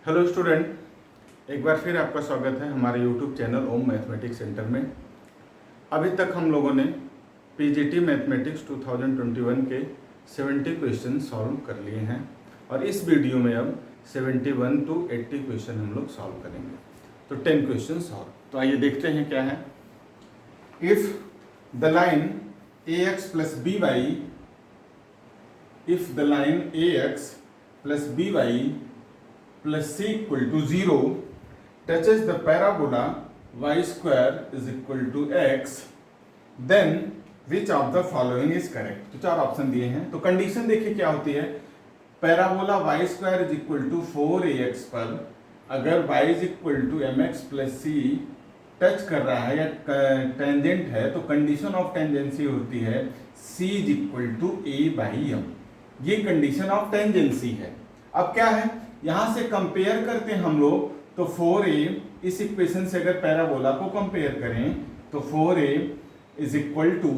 Hello student, एक बार फिर आपका स्वागत है हमारे यूट्यूब चैनल ओम मैथमेटिक्स सेंटर में। अभी तक हम लोगों ने पीजीटी मैथमेटिक्स 2021 के 70 क्वेश्चन सॉल्व कर लिए हैं और इस वीडियो में अब 71 to 80 क्वेश्चन हम लोग सॉल्व करेंगे। तो 10 क्वेश्चन सॉल्व। तो आइए देखते हैं क्या है। If the line ax plus by, if the line ax plus by plus c equal to 0 touches the parabola y square is equal to x, then which of the following is correct? तो चार option दिए हैं। तो condition देखिए क्या होती है। Parabola y square is equal to 4ax पर अगर y is equal to mx plus c touch कर रहा है या टेंजेंट है तो कंडीशन ऑफ टेंजेंसी होती है c is equal to a by m। ये कंडीशन ऑफ टेंजेंसी है। अब क्या है, यहां से कंपेयर करते हैं हम लोग। तो 4a इस इक्वेशन से अगर पैराबोला को कंपेयर करें तो 4a इज इक्वल टू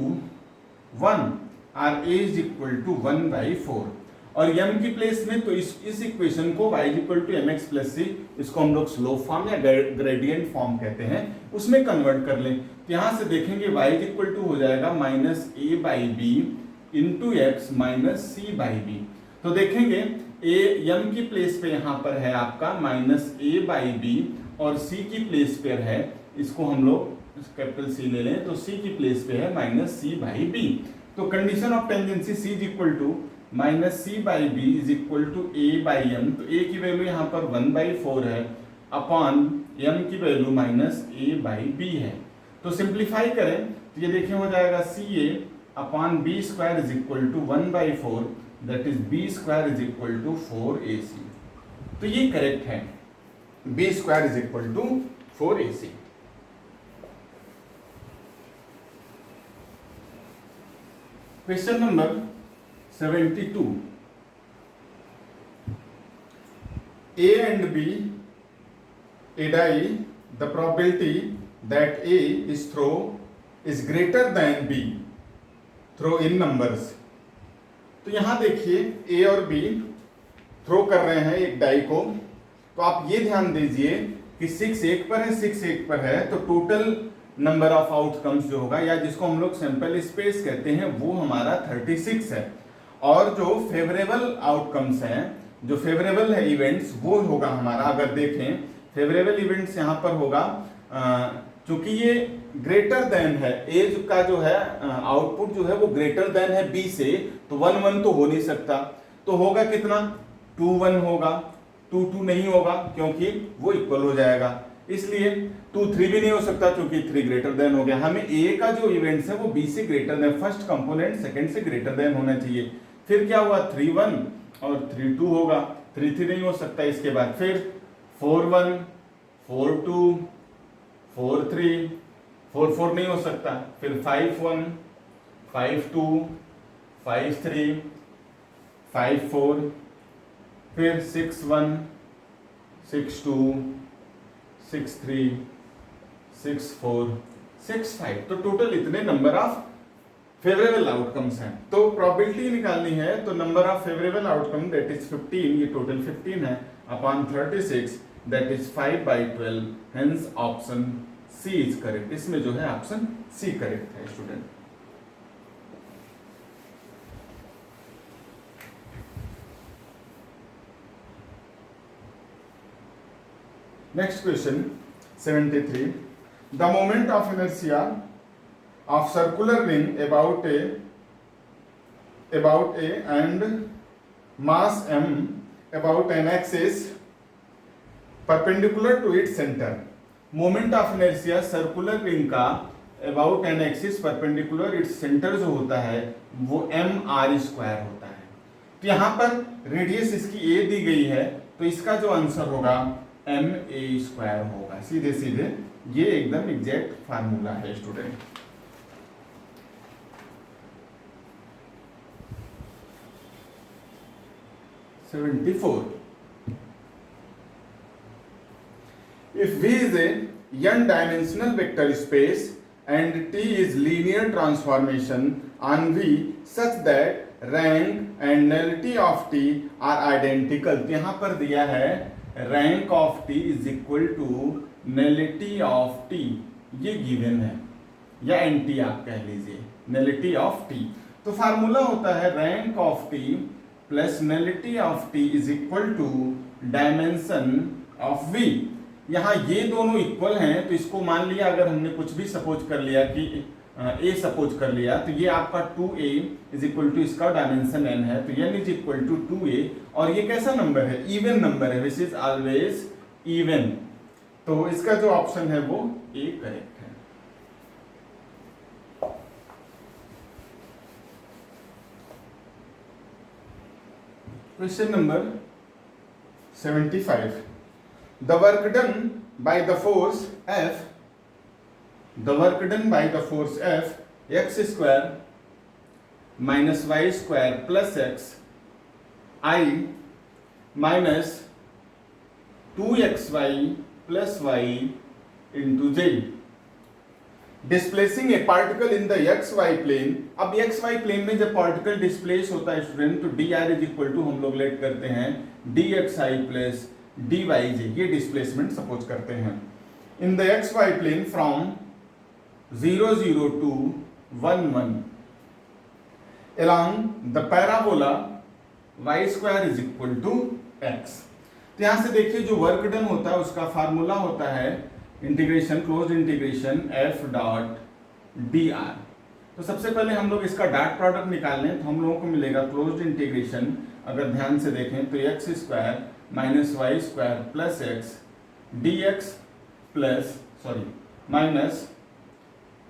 1 और a इज इक्वल टू 1/4 और m की प्लेस में तो इस इक्वेशन को y equal to mx plus c, इसको हम लोग स्लोप फॉर्म या ग्रेडियंट फॉर्म कहते हैं, उसमें कन्वर्ट कर लें। तो यहां से देखेंगे y इक्वल टू हो जाएगा minus a by b into x minus c by b. तो देखेंगे m की प्लेस पे यहाँ पर है आपका माइनस a बाई बी और c की प्लेस पे है, इसको हम लोग कैपिटल C ले लें तो c की प्लेस पे है माइनस c बाई बी। तो condition of tangency c is equal to minus c by b is equal to a by m। तो a की वैल्यू यहाँ पर 1/4 है अपॉन m की value minus a by b है। तो सिंप्लीफाई करें तो ये देखिए हो जाएगा ca upon b square is equal to 1/4, that is b square is equal to 4ac। तो ये करेक्ट है, b square is equal to 4ac। Question number 72, a and b a die, the probability that a is throw is greater than b, throw in numbers। तो यहां देखिए a और b throw कर रहे हैं एक डाई को। तो आप ये ध्यान दीजिए कि 6 एक पर है, 6 एक पर है, तो टोटल नंबर ऑफ आउटकम्स जो होगा या जिसको हम लोग सैंपल स्पेस कहते हैं वो हमारा 36 है। और जो फेवरेबल आउटकम्स हैं, जो फेवरेबल है इवेंट्स, वो होगा हमारा, अगर देखें फेवरेबल इवेंट्स यहाँ पर होगा चूंकि ये ग्रेटर देन है, ए का जो है आउटपुट जो है वो ग्रेटर देन है बी से, तो 1 तो हो नहीं सकता। तो होगा कितना, 2 होगा, 2 नहीं होगा क्योंकि वो इक्वल हो जाएगा, इसलिए 2-3 भी नहीं हो सकता क्योंकि 3 ग्रेटर देन हो गया। हमें ए का जो इवेंट्स है वो बी से greater than, first component second से ग्रेटर देन होना चाहिए। फिर क्या हुआ, 3-1 और 3-2 होगा, 3-3 नहीं हो सकता। इसके बाद फिर 4-1, 4-2, 4-3, 4-4 नहीं हो सकता। फिर 5-1, 5-2, 5-3, 5-4, फिर 6-1, 6-2, 6-3, 6-4, 6-5। तो टोटल इतने नंबर ऑफ फेवरेबल आउटकम्स हैं। तो प्रोबेबिलिटी निकालनी है तो number of favourable outcome that is 15, ये टोटल 15 है, upon 36 that is 5/12, hence option c is correct. इसमें जो है ऑप्शन सी करेक्ट है student. Next question 73, the moment of inertia of circular ring about a and mass m about an axis perpendicular to its center। Moment of inertia circular ring का about an axis perpendicular its center जो होता है वो mr² होता है। तो यहाँ पर रेडियस इसकी a दी गई है तो इसका जो आंसर होगा ma² होगा। सीधे सीधे ये एकदम एग्जैक्ट फार्मूला है student. If V is a n-dimensional vector space and T is linear transformation on V such that rank and nullity of T are identical. तो यहां पर दिया है rank of T is equal to nullity of T, ये given है, या NT आप कह लीजिए, नलिटी ऑफ टी। तो फार्मूला होता है rank of T plus nullity of T is equal to dimension of V. यहां ये दोनों इक्वल हैं, तो इसको मान लिया, अगर हमने कुछ भी सपोज कर लिया कि ए सपोज कर लिया, तो ये आपका 2a इज इक्वल टू इसका डायमेंशन n है, तो n is equal to 2a, और ये कैसा नंबर है, इवन नंबर है, विच इज ऑलवेज इवन। तो इसका जो ऑप्शन है वो ए करेक्ट है। Question number 75, the work done by the force F, the work done by the force F, x square minus y square plus x I minus 2xy plus y into z, displacing a particle in the x y plane. अब x y plane में जब particle displace होता है student, तो d r is equal to हम लोग let करते हैं d x i plus d y j, ये डिस्प्लेसमेंट सपोज करते हैं in the x y plane from 0 0 to 1 1 along the parabola y square is equal to x। तो यहां से देखिए जो वर्क डन होता है उसका फार्मूला होता है integration, close integration F dot D R. तो सबसे पहले हम लोग इसका डॉट प्रोडक्ट निकाल लें, तो हम लोगों को मिलेगा क्लोज इंटीग्रेशन, अगर ध्यान से देखें तो x square minus y square plus x d x plus minus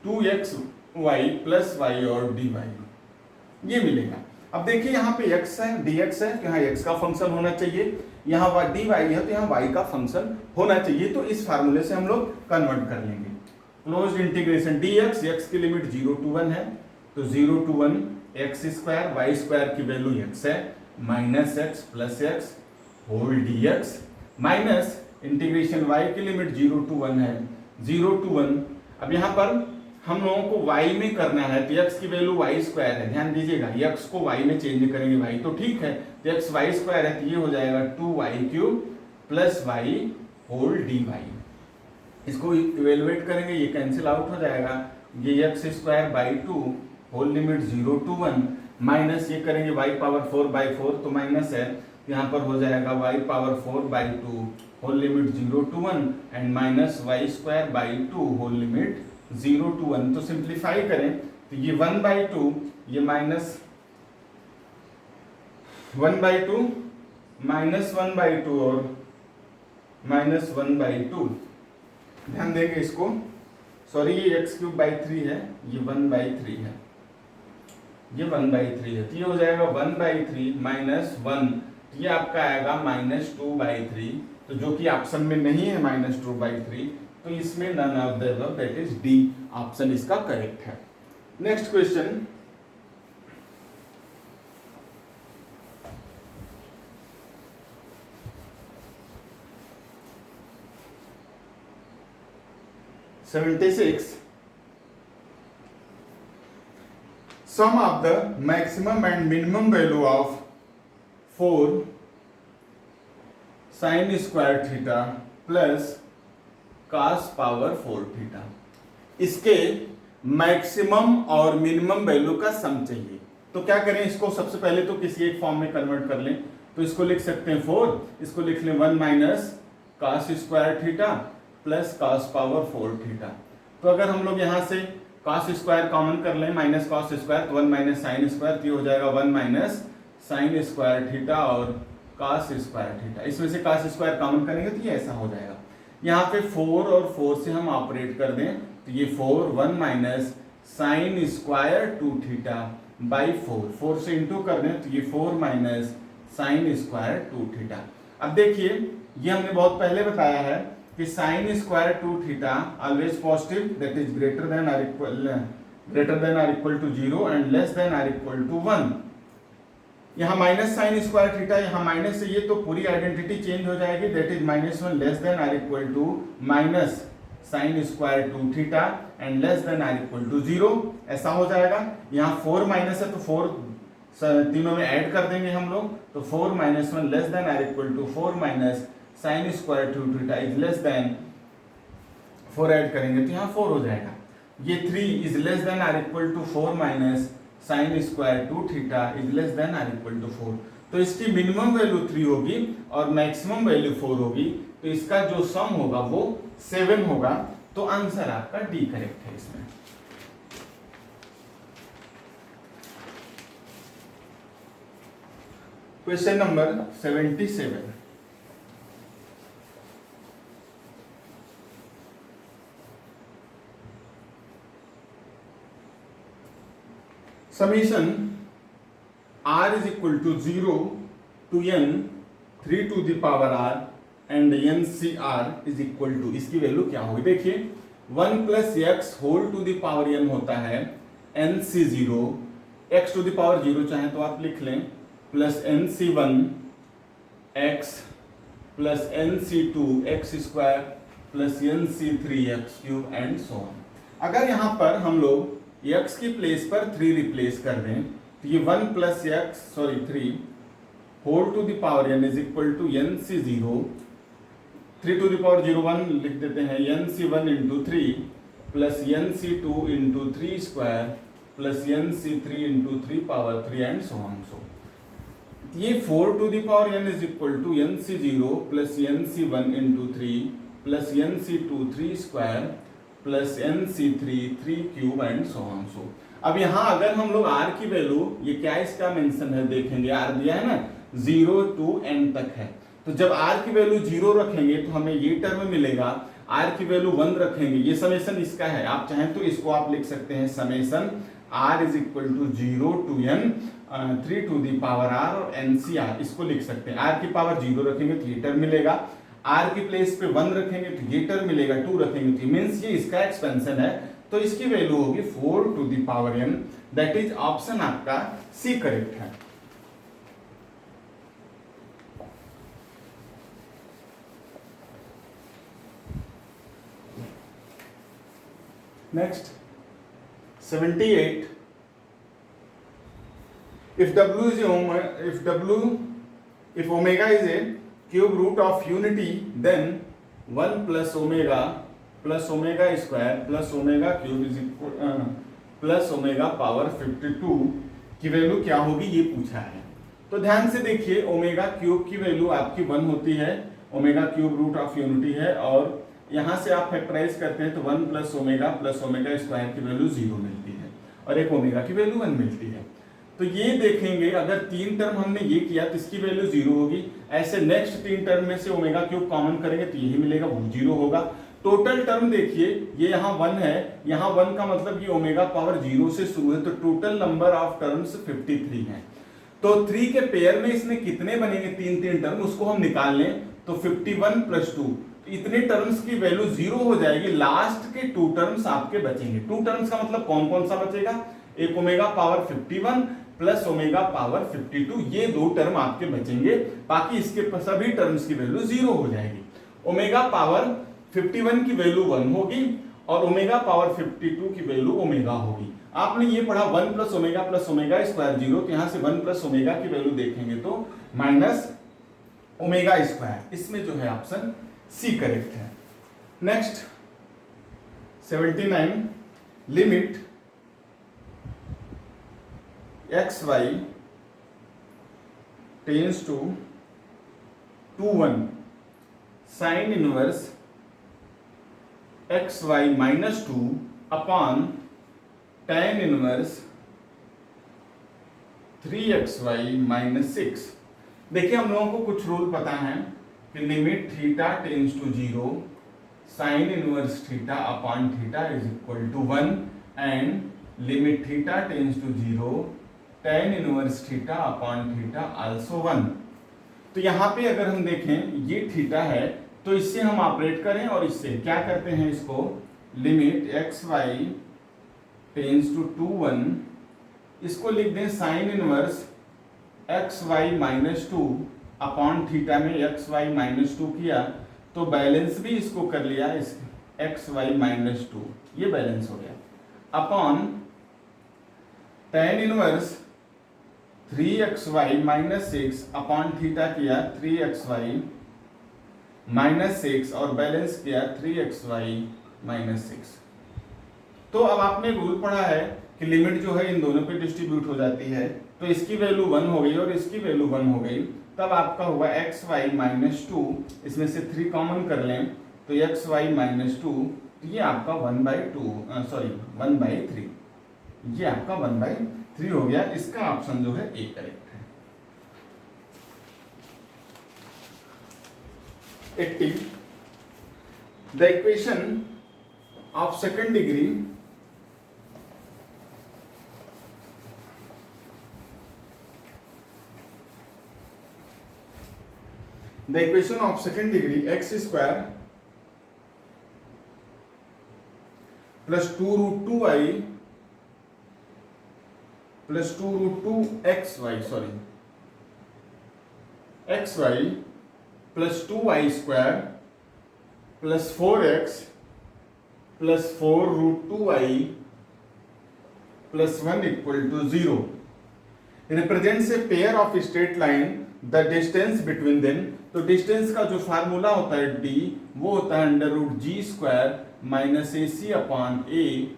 2xy plus y और dy, ये मिलेगा। अब देखिए यहाँ पे x है, dx है, तो यहाँ x का फंक्शन होना चाहिए, यहाँ dy है तो यहाँ y का फंक्शन होना चाहिए। तो इस फार्मूले से हम लोग कन्वर्ट कर लेंगे। क्लोज्ड इंटीग्रेशन dx, x की लिमिट 0 to 1 है, तो 0 to 1 x square, y square की वैल्यू x है, minus x plus x whole dx, minus integration y की लिमिट 0 to 1 है, 0 to 1। अब यहाँ पर हम लोगों को y में करना है, तो x की वैल्यू y स्क्वायर है, ध्यान दीजिएगा, x को y में चेंज करेंगे y, तो ठीक है, तो x y स्क्वायर है, तो ये हो जाएगा 2y cube plus y whole dy। इसको इवेलुएट करेंगे, ये कैंसिल आउट हो जाएगा, ये x square by 2 whole limit 0 to 1 minus ये करेंगे y पावर 4 बाई 4, तो माइनस है, यहाँ पर हो जाएगा y power 4 by 2 whole limit 0 to 1 and minus y square by 2 whole limit 0 to 1। तो सिंप्लीफाई करें तो ये 1/2, ये माइनस 1/2 माइनस 1/2 और माइनस 1/2, ध्यान देंगे इसको, सॉरी ये x क्यूब बाई 3 है, ये 1/3 है, ये 1/3 है, तो ये हो जाएगा 1/3 माइनस 1, ये आपका आएगा माइनस 2/3, तो जो कि ऑप्शन में नहीं है माइनस 2/3, तो इसमें none of the above, that is D option इसका करेक्ट है। Next question, sum of the maximum and minimum value of 4 sin square theta plus cos power 4 theta, इसके मैक्सिमम और मिनिमम वैल्यू का सम चाहिए। तो क्या करें, इसको सबसे पहले तो किसी एक फॉर्म में कन्वर्ट कर लें, तो इसको लिख सकते हैं 4, इसको लिख लें 1 minus cos square theta plus cos power 4 theta. तो अगर हम लोग यहाँ से cos स्क्वायर कॉमन कर लें, माइनस cos स्क्वायर, तो 1 माइनस साइन स्क्वायर, तो ये हो जाएगा 1 माइनस साइन स्क्वायर थीटा और cos स्क्वायर थीटा। इसमें से cos स्क्वायर कॉमन करेंगे तो ये ऐसा हो जाएगा। यहाँ पे 4 और 4 से हम ऑपरेट कर दें, तो ये 4 1 minus sine square 2 theta by 4 से इंटू कर दें, तो ये 4 माइनस साइन स्क्वायर 2 थीटा। अब देखिए ये हमने बहुत पहले बताया है कि sine square 2 theta always positive, that is greater than or equal to 0 and less than or equal to 1। यहाँ माइनस साइन स्क्वायर थीटा, यहाँ माइनस से ये तो पूरी आइडेंटिटी चेंज हो जाएगी, that is -1 less than or equal to minus sine square 2 theta and less than or equal to 0, ऐसा हो जाएगा। यहाँ 4 माइनस है तो 4 तीनों में ऐड कर देंगे हम लोग, तो 4 minus 1 less than or equal to 4 minus sine square 2 theta is less than 4 add करेंगे तो यहाँ 4 हो जाएगा। ये 3 is less than or equal to 4 minus sine square 2 theta is less than or equal to 4। तो इसकी मिनिमम वैल्यू 3 होगी और मैक्सिमम वैल्यू 4 होगी, तो इसका जो सम होगा वो 7 होगा। तो आंसर आपका डी करेक्ट है इसमें। Question number 77, summation r is equal to 0 to n 3 to the power r and ncr is equal to, इसकी वैल्यू क्या होगी? देखिए 1 plus x whole to the power n होता है nc0, x to the power 0 चाहे तो आप लिख लें, plus nc1 x plus nc2 x square plus nc3 x cube and so on. अगर यहाँ पर हम लोग x की प्लेस पर 3 रिप्लेस कर दें तो ये 1 plus x 3 whole to the power n is equal to nc0, 3 to the power 0 1 लिख देते हैं, nc1 into 3 plus nc2 into 3 square plus nc3 into 3 power 3 and so on. So ये 4 to the power n is equal to nc0 plus nc1 into 3 plus nc2 3 square plus nc3 3 cube and so on. So अब यहाँ अगर हम लोग r की value, ये क्या इसका मेंशन है देखेंगे, r दिया है ना 0 टू n तक है, तो जब r की वैल्यू 0 रखेंगे तो हमें ये टर्म मिलेगा, r की वैल्यू 1 रखेंगे, ये समेशन इसका है, आप चाहें तो इसको आप लिख सकते हैं summation r is equal to 0 to n 3 to the power r और ncr, इसको लिख सकते हैं। r की पावर 0 रखेंगे तो ये टर्म मिलेगा, r की प्लेस पे 1 रखेंगे तो ये टर्म मिलेगा, 2 रखेंगे तो मींस ये इसका एक्सपेंशन है, तो इसकी वैल्यू होगी 4 to the power n, that is option आपका सी करेक्ट है। Next 78, if omega is a cube root of unity, then 1 plus omega square plus omega cube is equal plus omega power 52 की value क्या होगी ये पूछा है। तो ध्यान से देखिए, ओमेगा क्यूब की वैल्यू आपकी 1 होती है, omega cube root of unity है, और यहां से आप फैक्टराइज करते हैं तो 1 प्लस ओमेगा स्क्वायर की वैल्यू 0 मिलती है और एक ओमेगा की वैल्यू 1 मिलती है। तो ये देखेंगे अगर 3 टर्म हमने ये किया तो इसकी वैल्यू 0 होगी, ऐसे नेक्स्ट 3 टर्म में से ओमेगा क्यूब कॉमन करेंगे तो यही मिलेगा, वो 0 होगा। टोटल टर्म देखिए, ये यहाँ 1 है, यहाँ 1 का मतलब ये ओमेगा पावर 0 से शुरू है, तो टोटल नंबर ऑफ टर्म्स 53 हैं। तो 3 के पेयर में इसमें कितने बनेंगे, 3 टर्म, उसको हम निकाल लें तो 51 प्लस 2, इतने टर्म्स की वैल्यू 0 हो जाएगी, लास्ट के 2 टर्म्स आपके बचेंगे। 2 टर्म्स का मतलब कौन कौन सा बचेगा, एक omega power 51 plus omega power 52, ये 2 टर्म आपके बचेंगे, बाकी इसके सभी टर्म्स की वैल्यू 0 हो जाएगी। ओमेगा पावर 51 की वैल्यू 1 होगी और ओमेगा पावर 52 की वैल्यू ओमेगा होगी। आपने ये पढ़ा 1 प्लस ओमेगा स्क्वायर 0, तो यहां से 1 प्लस ओमेगा की वैल्यू देखेंगे तो माइनस ओमेगा स्क्वायर, इसमें जो है ऑप्शन सी करेक्ट है। Next 79, limit x y tends to 1 sine inverse x y minus 2 upon tan inverse 3xy minus 6। देखिए हम लोगों को कुछ रूल पता है कि limit theta tends to 0 sine inverse theta upon theta is equal to 1 and limit theta tends to 0 tan inverse theta upon theta also 1। तो यहाँ पे अगर हम देखें ये थीटा है, तो इससे हम ऑपरेट करें और इससे क्या करते हैं, इसको limit x y tends to 1, इसको लिख दें sine inverse x y minus 2 upon theta में एक्स वाई माइनस 2 किया तो बैलेंस भी इसको कर लिया, इस एक्स वाई माइनस 2 ये बैलेंस हो गया, upon tan inverse 3xy minus 6 upon theta किया 3xy माइनस 6 और बैलेंस किया 3xy माइनस 6। तो अब आपने रूल पढ़ा है कि लिमिट जो है इन दोनों पे डिस्ट्रीब्यूट हो जाती है, तो इसकी वैल्यू 1 हो गई और इसकी वैल्यू 1 हो गई, तब आपका हुआ xy माइनस 2, इसमें से 3 कॉमन कर लें तो xy माइनस 2, ये आपका 1/3, ये आपका 1/3 हो गया। इसका ऑप्शन जो है ए करेक्ट है। 80 the equation of second degree x square plus 2 root 2i plus 2 root 2 xy plus 2y square plus 4x plus 4 root 2i plus 1 equal to 0 represents a pair of straight line, the distance between them। तो distance का जो formula होता है d, वो होता है under root जी square minus ए सी upon ए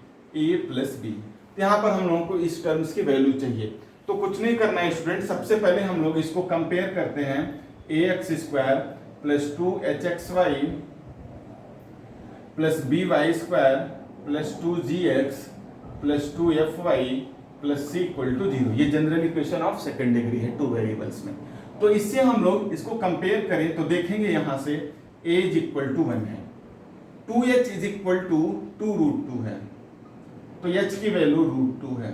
plus B. यहाँ पर हम लोगों को इस टर्म्स की वैल्यू चाहिए, तो कुछ नहीं करना है स्टूडेंट, सबसे पहले हम लोग इसको कंपेयर करते हैं। A x square plus 2hxy plus by square plus 2gx plus 2fy plus c equal to 0, ये general equation of second degree है 2 वेरिएबल्स में। तो इससे हम लोग इसको कंपेयर करें तो देखेंगे यहां से a इज इक्वल टू 1 है, 2h is equal to 2 root 2 है, तो h की वैल्यू रूट 2 है।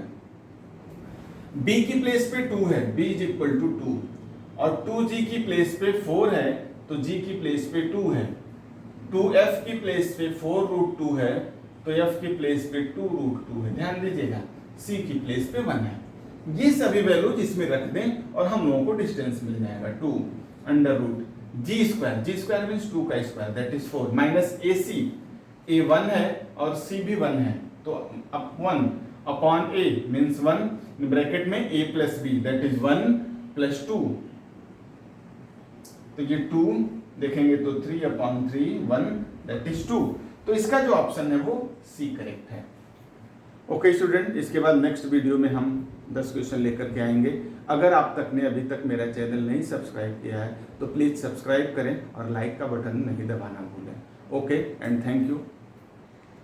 b की प्लेस पे 2 है, b इज इक्वल टू 2, और 2g की प्लेस पे 4 है, तो g की प्लेस पे 2 है। 2f की प्लेस पे 4 रूट 2 है, तो f की प्लेस पे 2 रूट 2 है। ध्यान दीजिएगा, c की प्लेस पे 1 है। ये सभी वैल्यूज इसमें रख दें और हम लोगों को डिस्टेंस मिल जाएगा 2 अंडर रूट जी स्क्वायर मीन्स 2 का स्क्वायर दैट इज 4 माइनस ए सी, ए 1 है और सी भी 1 है, तो अब 1 अपॉन ए मीन्स 1 ब्रैकेट में a plus b that is 1 plus 2, तो ये 2 देखेंगे तो 3 अपॉन 3 1 दैट इज 2। तो इसका जो ऑप्शन है वो सी करेक्ट है। ओके स्टूडेंट, इसके बाद नेक्स्ट वीडियो में हम 10 क्वेश्चन लेकर के आएंगे। अगर आप तक ने अभी तक मेरा चैनल नहीं सब्सक्राइब किया है तो प्लीज़ सब्सक्राइब करें और लाइक का बटन नहीं दबाना भूलें। Okay and thank you.